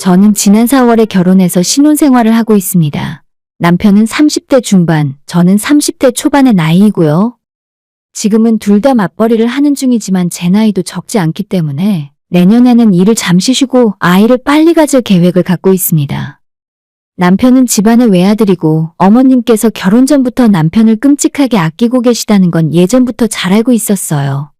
저는 지난 4월에 결혼해서 신혼생활을 하고 있습니다. 남편은 30대 중반, 저는 30대 초반의 나이이고요. 지금은 둘 다 맞벌이를 하는 중이지만 제 나이도 적지 않기 때문에 내년에는 일을 잠시 쉬고 아이를 빨리 가질 계획을 갖고 있습니다. 남편은 집안의 외아들이고 어머님께서 결혼 전부터 남편을 끔찍하게 아끼고 계시다는 건 예전부터 잘 알고 있었어요.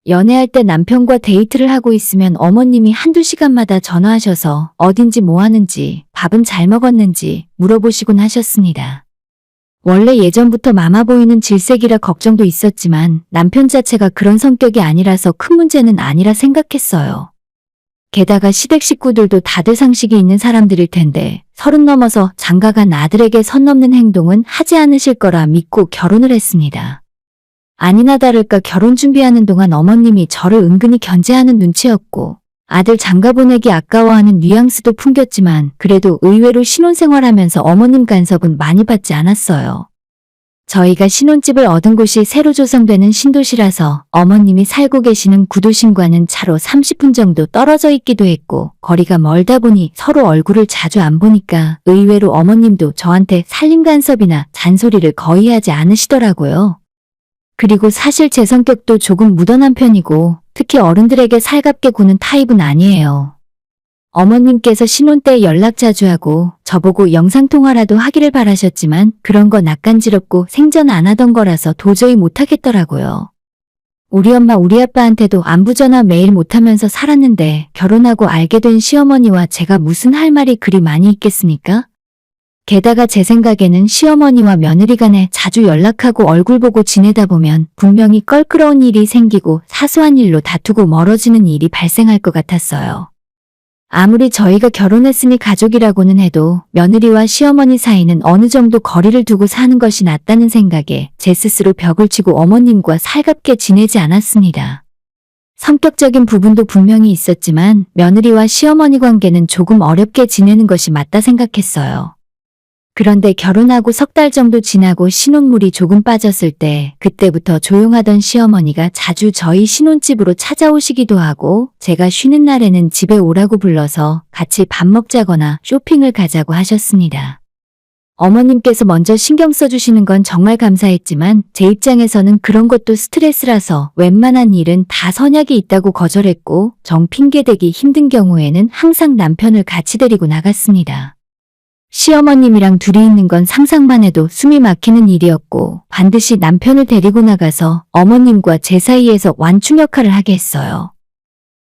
연애할 때 남편과 데이트를 하고 있으면 어머님이 한두 시간마다 전화하셔서 어딘지 뭐 하는지, 밥은 잘 먹었는지 물어보시곤 하셨습니다. 원래 예전부터 마마 보이는 질색이라 걱정도 있었지만 남편 자체가 그런 성격이 아니라서 큰 문제는 아니라 생각했어요. 게다가 시댁 식구들도 다들 상식이 있는 사람들일 텐데 30 넘어서 장가간 아들에게 선 넘는 행동은 하지 않으실 거라 믿고 결혼을 했습니다. 아니나 다를까 결혼 준비하는 동안 어머님이 저를 은근히 견제하는 눈치였고 아들 장가 보내기 아까워하는 뉘앙스도 풍겼지만 그래도 의외로 신혼생활하면서 어머님 간섭은 많이 받지 않았어요. 저희가 신혼집을 얻은 곳이 새로 조성되는 신도시라서 어머님이 살고 계시는 구도심과는 차로 30분 정도 떨어져 있기도 했고 거리가 멀다 보니 서로 얼굴을 자주 안 보니까 의외로 어머님도 저한테 살림 간섭이나 잔소리를 거의 하지 않으시더라고요. 그리고 사실 제 성격도 조금 무던한 편이고 특히 어른들에게 살갑게 구는 타입은 아니에요. 어머님께서 신혼 때 연락 자주 하고 저보고 영상통화라도 하기를 바라셨지만 그런 거 낯간지럽고 생전 안 하던 거라서 도저히 못하겠더라고요. 우리 엄마 우리 아빠한테도 안부전화 매일 못하면서 살았는데 결혼하고 알게 된 시어머니와 제가 무슨 할 말이 그리 많이 있겠습니까? 게다가 제 생각에는 시어머니와 며느리 간에 자주 연락하고 얼굴 보고 지내다 보면 분명히 껄끄러운 일이 생기고 사소한 일로 다투고 멀어지는 일이 발생할 것 같았어요. 아무리 저희가 결혼했으니 가족이라고는 해도 며느리와 시어머니 사이는 어느 정도 거리를 두고 사는 것이 낫다는 생각에 제 스스로 벽을 치고 어머님과 살갑게 지내지 않았습니다. 성격적인 부분도 분명히 있었지만 며느리와 시어머니 관계는 조금 어렵게 지내는 것이 맞다 생각했어요. 그런데 결혼하고 석 달 정도 지나고 신혼물이 조금 빠졌을 때 그때부터 조용하던 시어머니가 자주 저희 신혼집으로 찾아오시기도 하고 제가 쉬는 날에는 집에 오라고 불러서 같이 밥 먹자거나 쇼핑을 가자고 하셨습니다. 어머님께서 먼저 신경 써주시는 건 정말 감사했지만 제 입장에서는 그런 것도 스트레스라서 웬만한 일은 다 선약이 있다고 거절했고 정 핑계대기 힘든 경우에는 항상 남편을 같이 데리고 나갔습니다. 시어머님이랑 둘이 있는 건 상상만 해도 숨이 막히는 일이었고 반드시 남편을 데리고 나가서 어머님과 제 사이에서 완충 역할을 하게 했어요.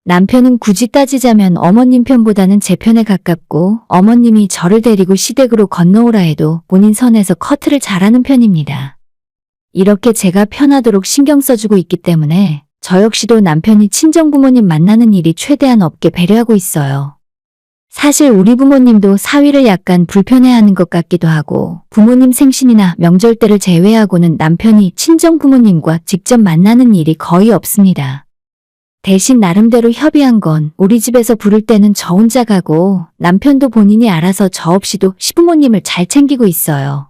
남편은 굳이 따지자면 어머님 편보다는 제 편에 가깝고 어머님이 저를 데리고 시댁으로 건너오라 해도 본인 선에서 커트를 잘하는 편입니다. 이렇게 제가 편하도록 신경 써주고 있기 때문에 저 역시도 남편이 친정부모님 만나는 일이 최대한 없게 배려하고 있어요. 사실 우리 부모님도 사위를 약간 불편해하는 것 같기도 하고 부모님 생신이나 명절 때를 제외하고는 남편이 친정 부모님과 직접 만나는 일이 거의 없습니다. 대신 나름대로 협의한 건 우리 집에서 부를 때는 저 혼자 가고 남편도 본인이 알아서 저 없이도 시부모님을 잘 챙기고 있어요.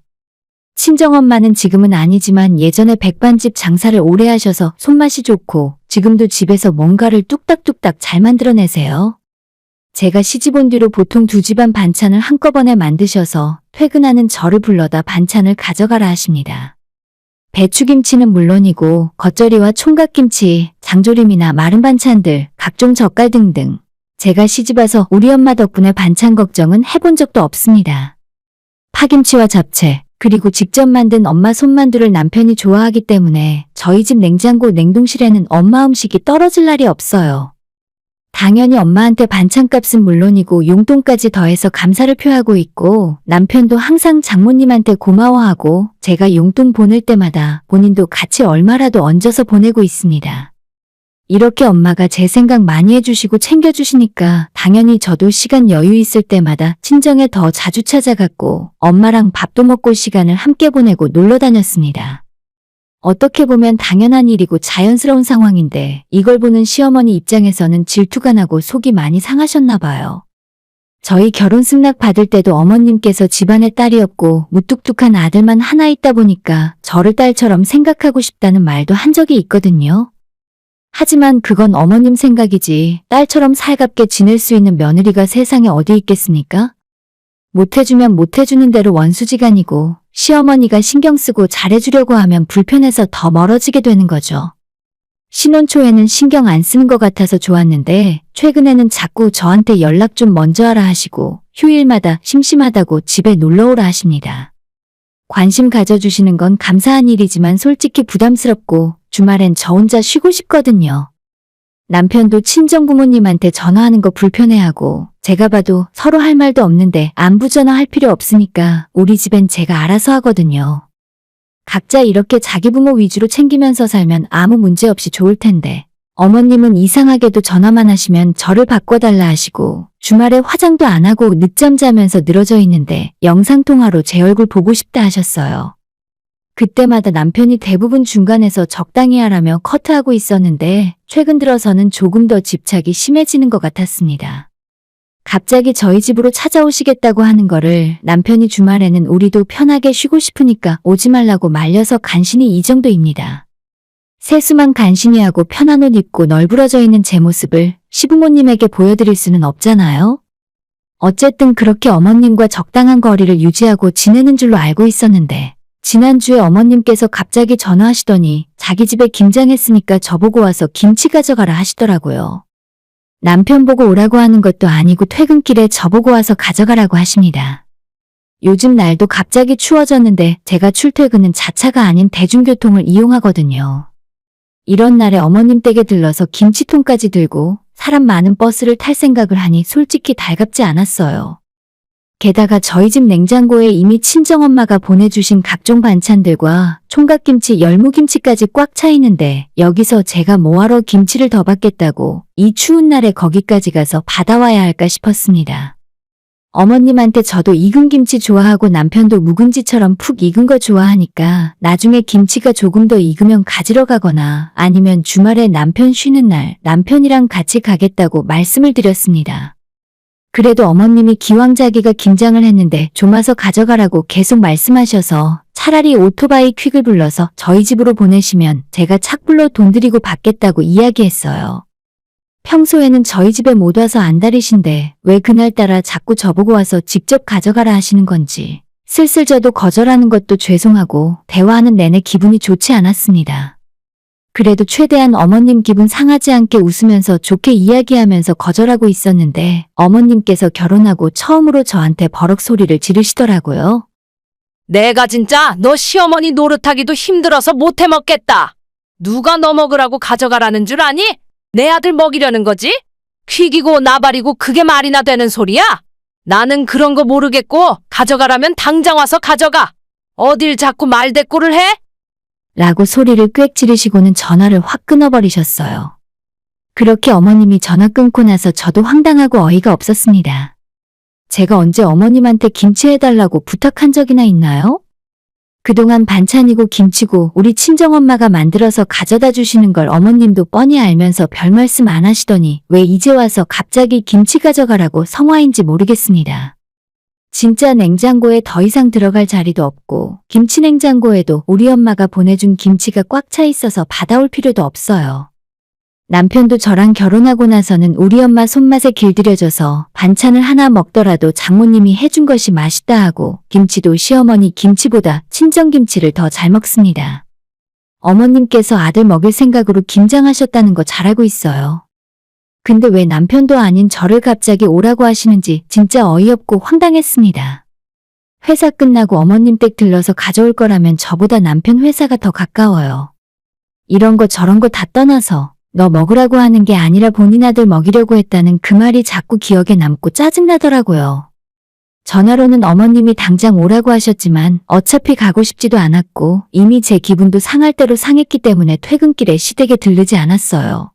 친정엄마는 지금은 아니지만 예전에 백반집 장사를 오래 하셔서 손맛이 좋고 지금도 집에서 뭔가를 뚝딱뚝딱 잘 만들어내세요. 제가 시집 온 뒤로 보통 두 집안 반찬을 한꺼번에 만드셔서 퇴근하는 저를 불러다 반찬을 가져가라 하십니다. 배추김치는 물론이고 겉절이와 총각김치, 장조림이나 마른 반찬들, 각종 젓갈 등등. 제가 시집와서 우리 엄마 덕분에 반찬 걱정은 해본 적도 없습니다. 파김치와 잡채, 그리고 직접 만든 엄마 손만두를 남편이 좋아하기 때문에 저희 집 냉장고 냉동실에는 엄마 음식이 떨어질 날이 없어요. 당연히 엄마한테 반찬값은 물론이고 용돈까지 더해서 감사를 표하고 있고 남편도 항상 장모님한테 고마워하고 제가 용돈 보낼 때마다 본인도 같이 얼마라도 얹어서 보내고 있습니다. 이렇게 엄마가 제 생각 많이 해주시고 챙겨주시니까 당연히 저도 시간 여유 있을 때마다 친정에 더 자주 찾아갔고 엄마랑 밥도 먹고 시간을 함께 보내고 놀러 다녔습니다. 어떻게 보면 당연한 일이고 자연스러운 상황인데 이걸 보는 시어머니 입장에서는 질투가 나고 속이 많이 상하셨나 봐요. 저희 결혼 승낙 받을 때도 어머님께서 집안의 딸이 없고 무뚝뚝한 아들만 하나 있다 보니까 저를 딸처럼 생각하고 싶다는 말도 한 적이 있거든요. 하지만 그건 어머님 생각이지 딸처럼 살갑게 지낼 수 있는 며느리가 세상에 어디 있겠습니까? 못해주면 못해주는 대로 원수지간이고 시어머니가 신경 쓰고 잘해주려고 하면 불편해서 더 멀어지게 되는 거죠. 신혼 초에는 신경 안 쓰는 것 같아서 좋았는데 최근에는 자꾸 저한테 연락 좀 먼저 하라 하시고 휴일마다 심심하다고 집에 놀러오라 하십니다. 관심 가져주시는 건 감사한 일이지만 솔직히 부담스럽고 주말엔 저 혼자 쉬고 싶거든요. 남편도 친정부모님한테 전화하는 거 불편해하고 제가 봐도 서로 할 말도 없는데 안부 전화할 필요 없으니까 우리 집엔 제가 알아서 하거든요. 각자 이렇게 자기 부모 위주로 챙기면서 살면 아무 문제 없이 좋을 텐데 어머님은 이상하게도 전화만 하시면 저를 바꿔달라 하시고 주말에 화장도 안 하고 늦잠 자면서 늘어져 있는데 영상통화로 제 얼굴 보고 싶다 하셨어요. 그때마다 남편이 대부분 중간에서 적당히 하라며 커트하고 있었는데 최근 들어서는 조금 더 집착이 심해지는 것 같았습니다. 갑자기 저희 집으로 찾아오시겠다고 하는 거를 남편이 주말에는 우리도 편하게 쉬고 싶으니까 오지 말라고 말려서 간신히 이 정도입니다. 세수만 간신히 하고 편한 옷 입고 널브러져 있는 제 모습을 시부모님에게 보여드릴 수는 없잖아요. 어쨌든 그렇게 어머님과 적당한 거리를 유지하고 지내는 줄로 알고 있었는데 지난주에 어머님께서 갑자기 전화하시더니 자기 집에 김장했으니까 저보고 와서 김치 가져가라 하시더라고요. 남편 보고 오라고 하는 것도 아니고 퇴근길에 저보고 와서 가져가라고 하십니다. 요즘 날도 갑자기 추워졌는데 제가 출퇴근은 자차가 아닌 대중교통을 이용하거든요. 이런 날에 어머님 댁에 들러서 김치통까지 들고 사람 많은 버스를 탈 생각을 하니 솔직히 달갑지 않았어요. 게다가 저희 집 냉장고에 이미 친정엄마가 보내주신 각종 반찬들과 총각김치, 열무김치까지 꽉 차 있는데 여기서 제가 뭐하러 김치를 더 받겠다고 이 추운 날에 거기까지 가서 받아와야 할까 싶었습니다. 어머님한테 저도 익은 김치 좋아하고 남편도 묵은지처럼 푹 익은 거 좋아하니까 나중에 김치가 조금 더 익으면 가지러 가거나 아니면 주말에 남편 쉬는 날 남편이랑 같이 가겠다고 말씀을 드렸습니다. 그래도 어머님이 기왕 자기가 김장을 했는데 좀 와서 가져가라고 계속 말씀하셔서 차라리 오토바이 퀵을 불러서 저희 집으로 보내시면 제가 착불로 돈 드리고 받겠다고 이야기했어요. 평소에는 저희 집에 못 와서 안달이신데 왜 그날따라 자꾸 저보고 와서 직접 가져가라 하시는 건지 슬슬 저도 거절하는 것도 죄송하고 대화하는 내내 기분이 좋지 않았습니다. 그래도 최대한 어머님 기분 상하지 않게 웃으면서 좋게 이야기하면서 거절하고 있었는데 어머님께서 결혼하고 처음으로 저한테 버럭 소리를 지르시더라고요. 내가 진짜 너 시어머니 노릇하기도 힘들어서 못 해먹겠다. 누가 너 먹으라고 가져가라는 줄 아니? 내 아들 먹이려는 거지? 퀴기고 나발이고 그게 말이나 되는 소리야? 나는 그런 거 모르겠고 가져가라면 당장 와서 가져가. 어딜 자꾸 말대꾸를 해? 라고 소리를 꽥 지르시고는 전화를 확 끊어버리셨어요. 그렇게 어머님이 전화 끊고 나서 저도 황당하고 어이가 없었습니다. 제가 언제 어머님한테 김치 해달라고 부탁한 적이나 있나요? 그동안 반찬이고 김치고 우리 친정엄마가 만들어서 가져다 주시는 걸 어머님도 뻔히 알면서 별 말씀 안 하시더니 왜 이제 와서 갑자기 김치 가져가라고 성화인지 모르겠습니다. 진짜 냉장고에 더 이상 들어갈 자리도 없고 김치 냉장고에도 우리 엄마가 보내준 김치가 꽉 차 있어서 받아올 필요도 없어요. 남편도 저랑 결혼하고 나서는 우리 엄마 손맛에 길들여져서 반찬을 하나 먹더라도 장모님이 해준 것이 맛있다 하고 김치도 시어머니 김치보다 친정김치를 더 잘 먹습니다. 어머님께서 아들 먹일 생각으로 김장하셨다는 거 잘 알고 있어요. 근데 왜 남편도 아닌 저를 갑자기 오라고 하시는지 진짜 어이없고 황당했습니다. 회사 끝나고 어머님 댁 들러서 가져올 거라면 저보다 남편 회사가 더 가까워요. 이런 거 저런 거 다 떠나서 너 먹으라고 하는 게 아니라 본인 아들 먹이려고 했다는 그 말이 자꾸 기억에 남고 짜증나더라고요. 전화로는 어머님이 당장 오라고 하셨지만 어차피 가고 싶지도 않았고 이미 제 기분도 상할 대로 상했기 때문에 퇴근길에 시댁에 들르지 않았어요.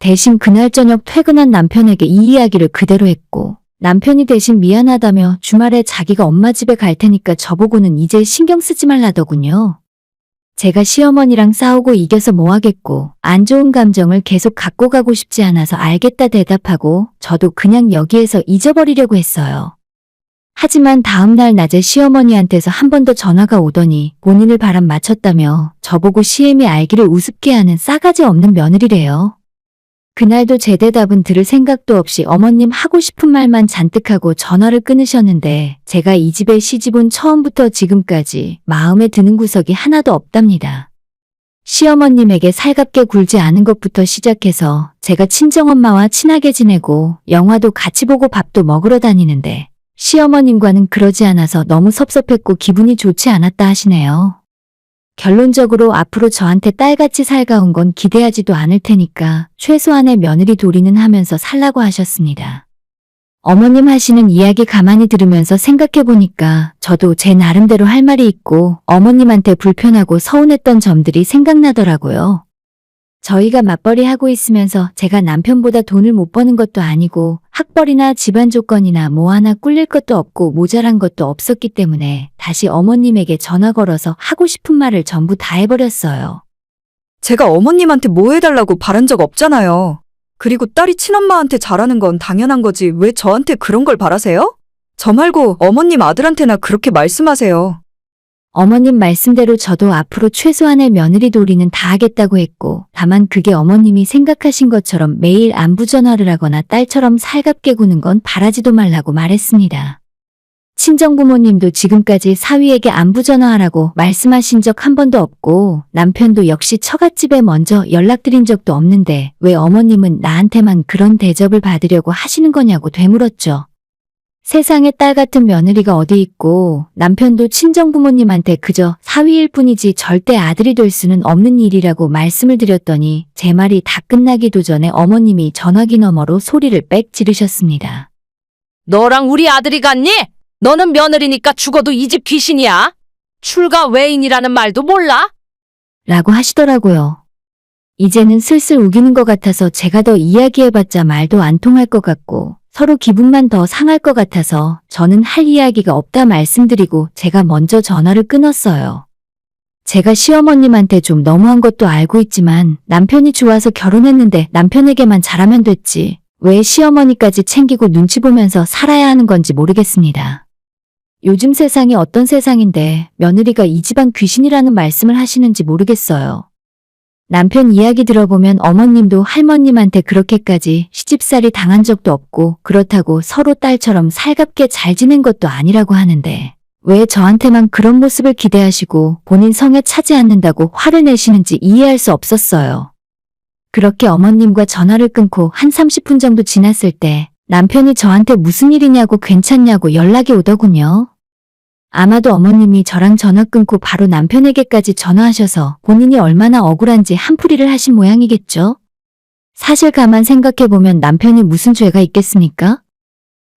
대신 그날 저녁 퇴근한 남편에게 이 이야기를 그대로 했고 남편이 대신 미안하다며 주말에 자기가 엄마 집에 갈 테니까 저보고는 이제 신경 쓰지 말라더군요. 제가 시어머니랑 싸우고 이겨서 뭐 하겠고 안 좋은 감정을 계속 갖고 가고 싶지 않아서 알겠다 대답하고 저도 그냥 여기에서 잊어버리려고 했어요. 하지만 다음날 낮에 시어머니한테서 한 번 더 전화가 오더니 본인을 바람 맞췄다며 저보고 시엠이 알기를 우습게 하는 싸가지 없는 며느리래요. 그날도 제 대답은 들을 생각도 없이 어머님 하고 싶은 말만 잔뜩 하고 전화를 끊으셨는데 제가 이 집에 시집온 처음부터 지금까지 마음에 드는 구석이 하나도 없답니다. 시어머님에게 살갑게 굴지 않은 것부터 시작해서 제가 친정엄마와 친하게 지내고 영화도 같이 보고 밥도 먹으러 다니는데 시어머님과는 그러지 않아서 너무 섭섭했고 기분이 좋지 않았다 하시네요. 결론적으로 앞으로 저한테 딸같이 살가운 건 기대하지도 않을 테니까 최소한의 며느리 도리는 하면서 살라고 하셨습니다. 어머님 하시는 이야기 가만히 들으면서 생각해보니까 저도 제 나름대로 할 말이 있고 어머님한테 불편하고 서운했던 점들이 생각나더라고요. 저희가 맞벌이 하고 있으면서 제가 남편보다 돈을 못 버는 것도 아니고 학벌이나 집안 조건이나 뭐 하나 꿀릴 것도 없고 모자란 것도 없었기 때문에 다시 어머님에게 전화 걸어서 하고 싶은 말을 전부 다 해버렸어요. 제가 어머님한테 뭐 해달라고 바란 적 없잖아요. 그리고 딸이 친엄마한테 잘하는 건 당연한 거지 왜 저한테 그런 걸 바라세요? 저 말고 어머님 아들한테나 그렇게 말씀하세요. 어머님 말씀대로 저도 앞으로 최소한의 며느리 도리는 다 하겠다고 했고 다만 그게 어머님이 생각하신 것처럼 매일 안부 전화를 하거나 딸처럼 살갑게 구는 건 바라지도 말라고 말했습니다. 친정부모님도 지금까지 사위에게 안부 전화하라고 말씀하신 적 한 번도 없고 남편도 역시 처갓집에 먼저 연락드린 적도 없는데 왜 어머님은 나한테만 그런 대접을 받으려고 하시는 거냐고 되물었죠. 세상에 딸 같은 며느리가 어디 있고 남편도 친정부모님한테 그저 사위일 뿐이지 절대 아들이 될 수는 없는 일이라고 말씀을 드렸더니 제 말이 다 끝나기도 전에 어머님이 전화기 너머로 소리를 빽 지르셨습니다. 너랑 우리 아들이 같니? 너는 며느리니까 죽어도 이 집 귀신이야. 출가 외인이라는 말도 몰라? 라고 하시더라고요. 이제는 슬슬 우기는 것 같아서 제가 더 이야기해봤자 말도 안 통할 것 같고 서로 기분만 더 상할 것 같아서 저는 할 이야기가 없다 말씀드리고 제가 먼저 전화를 끊었어요. 제가 시어머님한테 좀 너무한 것도 알고 있지만 남편이 좋아서 결혼했는데 남편에게만 잘하면 됐지 왜 시어머니까지 챙기고 눈치 보면서 살아야 하는 건지 모르겠습니다. 요즘 세상이 어떤 세상인데 며느리가 이 집안 귀신이라는 말씀을 하시는지 모르겠어요. 남편 이야기 들어보면 어머님도 할머님한테 그렇게까지 시집살이 당한 적도 없고 그렇다고 서로 딸처럼 살갑게 잘 지낸 것도 아니라고 하는데 왜 저한테만 그런 모습을 기대하시고 본인 성에 차지 않는다고 화를 내시는지 이해할 수 없었어요. 그렇게 어머님과 전화를 끊고 한 30분 정도 지났을 때 남편이 저한테 무슨 일이냐고 괜찮냐고 연락이 오더군요. 아마도 어머님이 저랑 전화 끊고 바로 남편에게까지 전화하셔서 본인이 얼마나 억울한지 한풀이를 하신 모양이겠죠? 사실 가만 생각해보면 남편이 무슨 죄가 있겠습니까?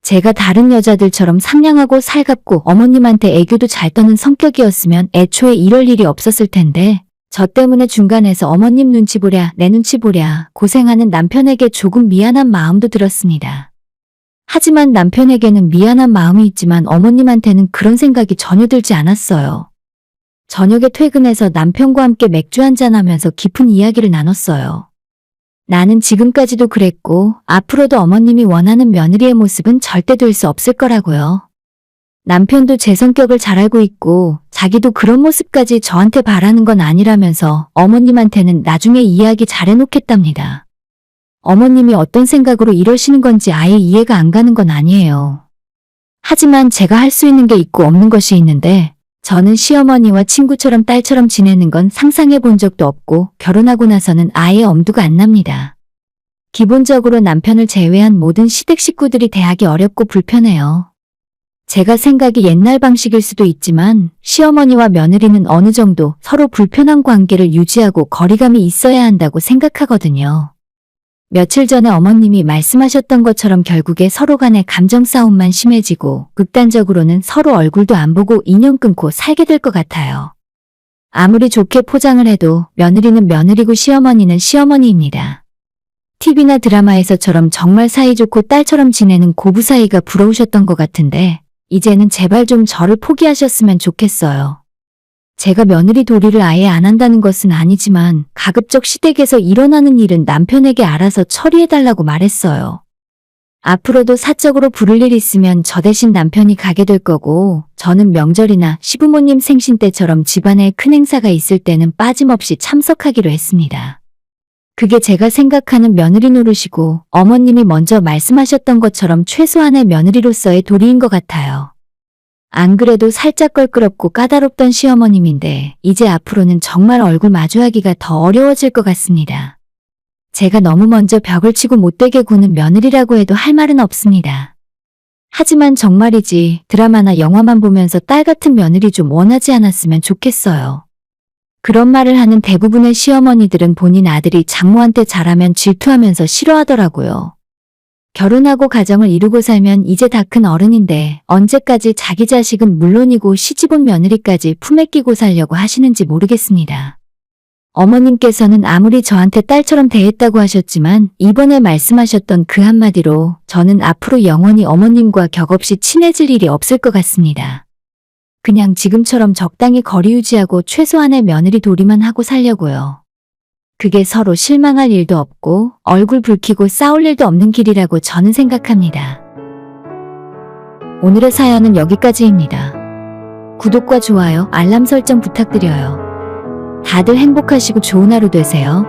제가 다른 여자들처럼 상냥하고 살갑고 어머님한테 애교도 잘 떠는 성격이었으면 애초에 이럴 일이 없었을 텐데 저 때문에 중간에서 어머님 눈치 보랴 내 눈치 보랴 고생하는 남편에게 조금 미안한 마음도 들었습니다. 하지만 남편에게는 미안한 마음이 있지만 어머님한테는 그런 생각이 전혀 들지 않았어요. 저녁에 퇴근해서 남편과 함께 맥주 한잔하면서 깊은 이야기를 나눴어요. 나는 지금까지도 그랬고 앞으로도 어머님이 원하는 며느리의 모습은 절대 될 수 없을 거라고요. 남편도 제 성격을 잘 알고 있고 자기도 그런 모습까지 저한테 바라는 건 아니라면서 어머님한테는 나중에 이야기 잘해놓겠답니다. 어머님이 어떤 생각으로 이러시는 건지 아예 이해가 안 가는 건 아니에요. 하지만 제가 할 수 있는 게 있고 없는 것이 있는데 저는 시어머니와 친구처럼 딸처럼 지내는 건 상상해 본 적도 없고 결혼하고 나서는 아예 엄두가 안 납니다. 기본적으로 남편을 제외한 모든 시댁 식구들이 대하기 어렵고 불편해요. 제가 생각이 옛날 방식일 수도 있지만 시어머니와 며느리는 어느 정도 서로 불편한 관계를 유지하고 거리감이 있어야 한다고 생각하거든요. 며칠 전에 어머님이 말씀하셨던 것처럼 결국에 서로 간의 감정 싸움만 심해지고 극단적으로는 서로 얼굴도 안 보고 인연 끊고 살게 될 것 같아요. 아무리 좋게 포장을 해도 며느리는 며느리고 시어머니는 시어머니입니다. TV나 드라마에서처럼 정말 사이좋고 딸처럼 지내는 고부 사이가 부러우셨던 것 같은데 이제는 제발 좀 저를 포기하셨으면 좋겠어요. 제가 며느리 도리를 아예 안 한다는 것은 아니지만 가급적 시댁에서 일어나는 일은 남편에게 알아서 처리해달라고 말했어요. 앞으로도 사적으로 부를 일 있으면 저 대신 남편이 가게 될 거고, 저는 명절이나 시부모님 생신 때처럼 집안에 큰 행사가 있을 때는 빠짐없이 참석하기로 했습니다. 그게 제가 생각하는 며느리 노릇이고, 어머님이 먼저 말씀하셨던 것처럼 최소한의 며느리로서의 도리인 것 같아요. 안 그래도 살짝 껄끄럽고 까다롭던 시어머님인데, 이제 앞으로는 정말 얼굴 마주하기가 더 어려워질 것 같습니다. 제가 너무 먼저 벽을 치고 못되게 구는 며느리라고 해도 할 말은 없습니다. 하지만 정말이지 드라마나 영화만 보면서 딸 같은 며느리 좀 원하지 않았으면 좋겠어요. 그런 말을 하는 대부분의 시어머니들은 본인 아들이 장모한테 잘하면 질투하면서 싫어하더라고요. 결혼하고 가정을 이루고 살면 이제 다 큰 어른인데 언제까지 자기 자식은 물론이고 시집온 며느리까지 품에 끼고 살려고 하시는지 모르겠습니다. 어머님께서는 아무리 저한테 딸처럼 대했다고 하셨지만 이번에 말씀하셨던 그 한마디로 저는 앞으로 영원히 어머님과 격없이 친해질 일이 없을 것 같습니다. 그냥 지금처럼 적당히 거리 유지하고 최소한의 며느리 도리만 하고 살려고요. 그게 서로 실망할 일도 없고 얼굴 붉히고 싸울 일도 없는 길이라고 저는 생각합니다. 오늘의 사연은 여기까지입니다. 구독과 좋아요, 알람 설정 부탁드려요. 다들 행복하시고 좋은 하루 되세요.